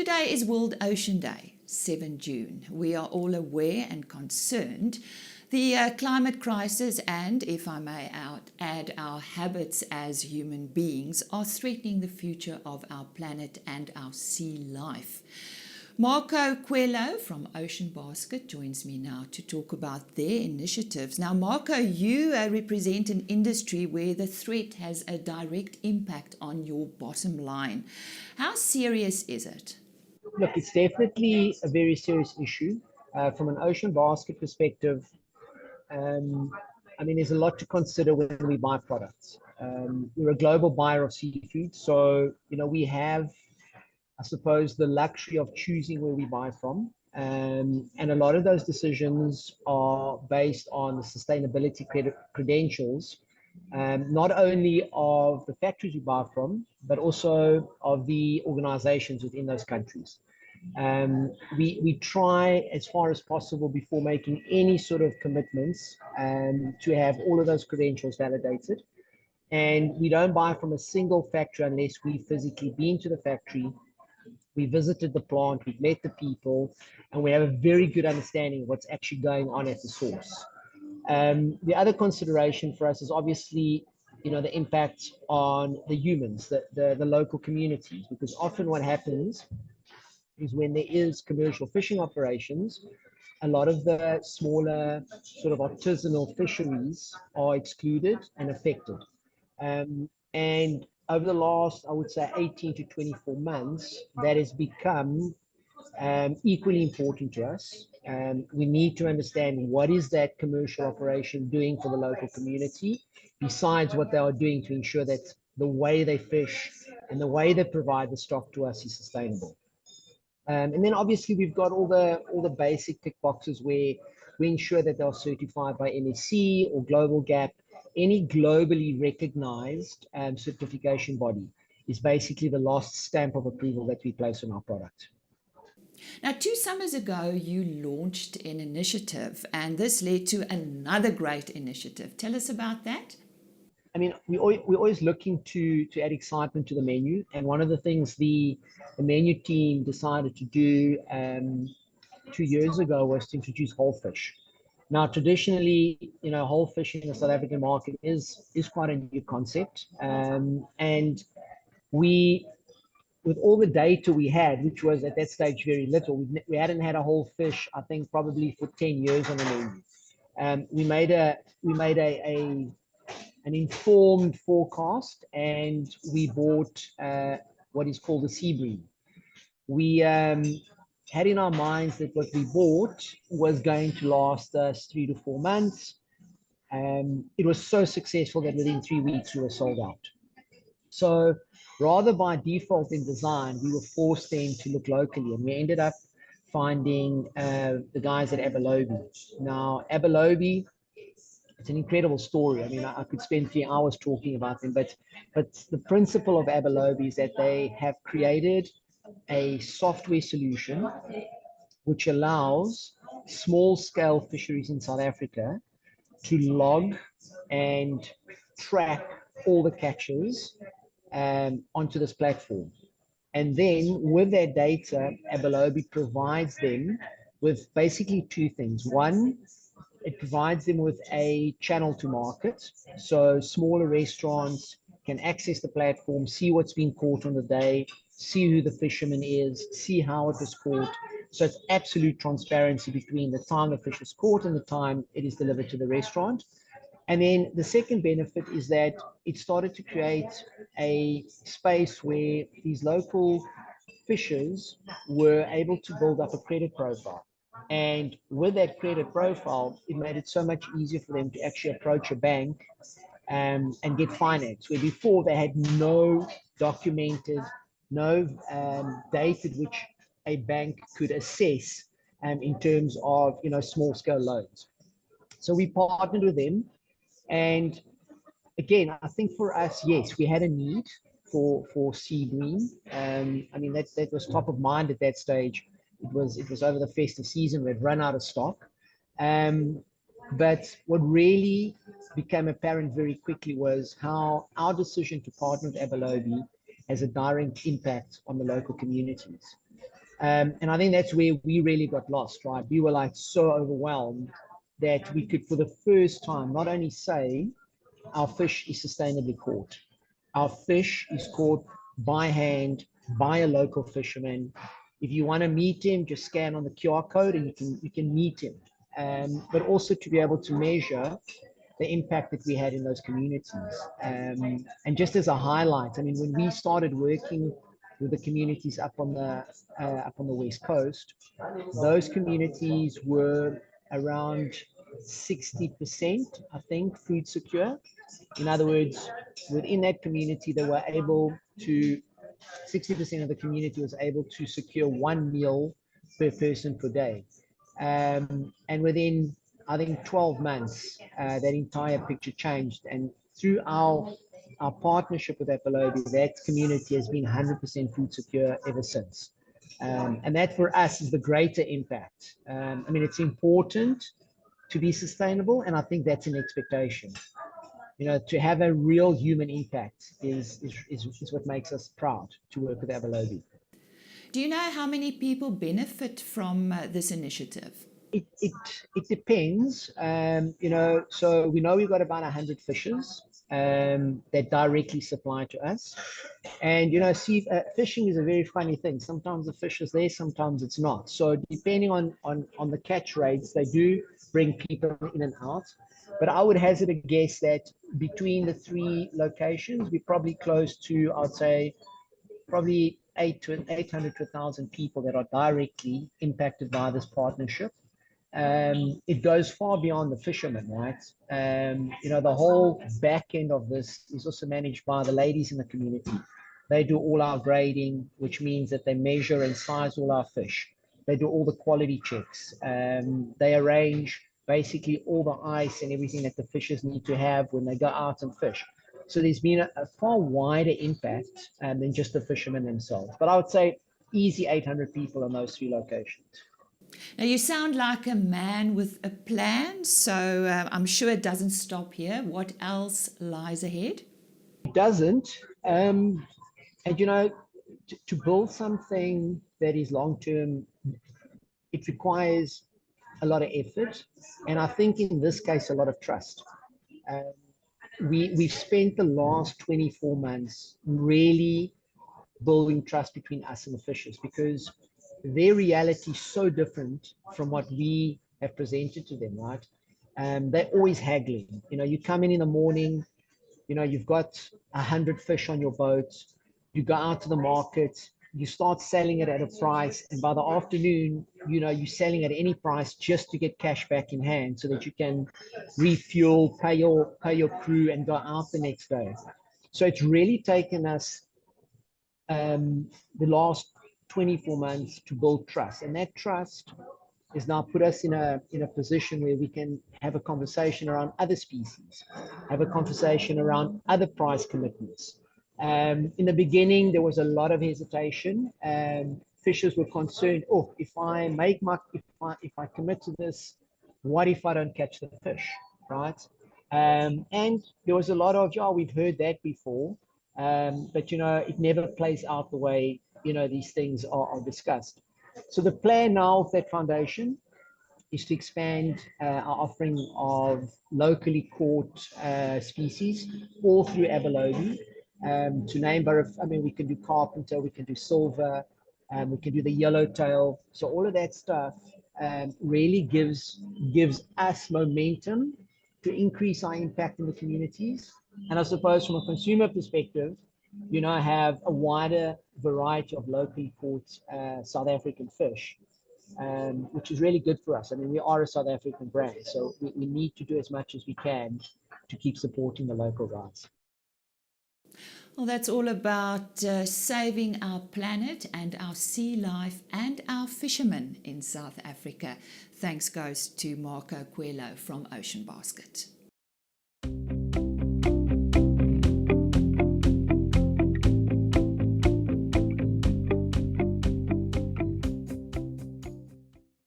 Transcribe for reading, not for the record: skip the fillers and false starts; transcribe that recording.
Today is World Ocean Day, 7 June. We are all aware and concerned the climate crisis and, if I may add, our habits as human beings are threatening the future of our planet and our sea life. Coelho from Ocean Basket joins me now to talk about their initiatives. Now, Marco, you represent an industry where the threat has a direct impact on your bottom line. How serious is it? Look, it's definitely a very serious issue. From an Ocean Basket perspective, there's a lot to consider when we buy products. We're a global buyer of seafood, so we have, I suppose, the luxury of choosing where we buy from. And a lot of those decisions are based on the sustainability credentials, not only of the factories we buy from, but also of the organizations within those countries. We try as far as possible before making any sort of commitments to have all of those credentials validated. And we don't buy from a single factory unless we physically been to the factory, we visited the plant, we've met the people, and we have a very good understanding of what's actually going on at the source. The other consideration for us is obviously, the impact on the humans, the local communities, because often what happens is when there is commercial fishing operations, a lot of the smaller sort of artisanal fisheries are excluded and affected. And over the last, I would say, 18 to 24 months, that has become equally important to us. We need to understand what is that commercial operation doing for the local community, besides what they are doing to ensure that the way they fish and the way they provide the stock to us is sustainable. And then obviously we've got all the basic tick boxes where we ensure that they're certified by MSC or Global Gap. Any globally recognized certification body is basically the last stamp of approval that we place on our product. Now, 2 summers ago, you launched an initiative, and this led to another great initiative. Tell us about that. We're always looking to add excitement to the menu. And one of the things the menu team decided to do 2 years ago was to introduce whole fish. Now, traditionally, whole fish in the South African market is quite a new concept. And we, with all the data we had, which was at that stage very little, we hadn't had a whole fish, I think, probably for 10 years on the menu. We made an informed forecast, and we bought what is called a sea bream. We had in our minds that what we bought was going to last us 3 to 4 months. It was so successful that within 3 weeks we were sold out. So rather by default in design, we were forced then to look locally, and we ended up finding the guys at Abelobi. Now, Abelobi, it's an incredible story. I could spend 3 hours talking about them, but the principle of Abelobi is that they have created a software solution which allows small-scale fisheries in South Africa to log and track all the catches onto this platform. And then with that data, Abelobi provides them with basically 2 things. One, it provides them with a channel to market. So smaller restaurants can access the platform, see what's been caught on the day, see who the fisherman is, see how it was caught. So it's absolute transparency between the time the fish is caught and the time it is delivered to the restaurant. And then the second benefit is that it started to create a space where these local fishers were able to build up a credit profile. And with that credit profile, it made it so much easier for them to actually approach a bank and get finance, where before they had no documented, no data which a bank could assess in terms of small scale loans. So we partnered with them, and again, I think for us, yes, we had a need for sea bream. That was top of mind at that stage. It was over the festive season. We'd run out of stock. But what really became apparent very quickly was how our decision to partner with Abelobi has a direct impact on the local communities. And I think that's where we really got lost, right? We were like so overwhelmed that we could, for the first time, not only say our fish is sustainably caught, our fish is caught by hand by a local fisherman. If you want to meet him, just scan on the QR code and you can meet him. But also to be able to measure the impact that we had in those communities. And just as a highlight, I mean, when we started working with the communities up on the West Coast, those communities were around 60%, I think, food secure. In other words, within that community, they were able to 60% of the community was able to secure one meal per person per day. And within, I think, 12 months, that entire picture changed. And through our partnership with Apolobi, that community has been 100% food secure ever since. And that for us is the greater impact. I mean, it's important to be sustainable, and I think that's an expectation. You know, to have a real human impact is what makes us proud to work with Abalobi. Do you know how many people benefit from this initiative? It depends. You know, so we know we've got about 100 fishers that directly supply to us. And, you know, see, fishing is a very funny thing. Sometimes the fish is there, sometimes it's not. So depending on the catch rates, they do bring people in and out. But I would hazard a guess that between the three locations, we're probably close to, I'd say, probably 800 to 1,000 people that are directly impacted by this partnership. It goes far beyond the fishermen, right? You know, the whole back end of this is also managed by the ladies in the community. They do all our grading, which means that they measure and size all our fish. They do all the quality checks. They arrange basically all the ice and everything that the fishers need to have when they go out and fish. So there's been a far wider impact than just the fishermen themselves. But I would say easy 800 people in those three locations. Now, you sound like a man with a plan, so I'm sure it doesn't stop here. What else lies ahead? It doesn't. And, you know, to build something that is long term, it requires a lot of effort. And I think in this case, a lot of trust. Um, we've spent the last 24 months really building trust between us and the fishers, because their reality is so different from what we have presented to them, right? They're always haggling. You know, you come in the morning, you know, you've got 100 fish on your boat, you go out to the market, you start selling it at a price, and by the afternoon, you know, you're selling at any price just to get cash back in hand so that you can refuel, pay your crew, and go out the next day. So it's really taken us the last 24 months to build trust, and that trust is now put us in a position where we can have a conversation around other species, have a conversation around other price commitments. In the beginning, there was a lot of hesitation, and fishers were concerned, oh, if I commit to this, what if I don't catch the fish, right? And there was a lot of, yeah, we've heard that before, but you know, it never plays out the way, you know, these things are discussed. So the plan now of that foundation is to expand our offering of locally caught species all through Abalobi. To name, but I mean, we can do carpenter, we can do silver, we can do the yellowtail. So all of that stuff really gives us momentum to increase our impact in the communities. And I suppose from a consumer perspective, you know, have a wider variety of locally caught South African fish, which is really good for us. I mean, we are a South African brand, so we need to do as much as we can to keep supporting the local guys. Well, that's all about saving our planet and our sea life and our fishermen in South Africa. Thanks goes to Marco Coelho from Ocean Basket.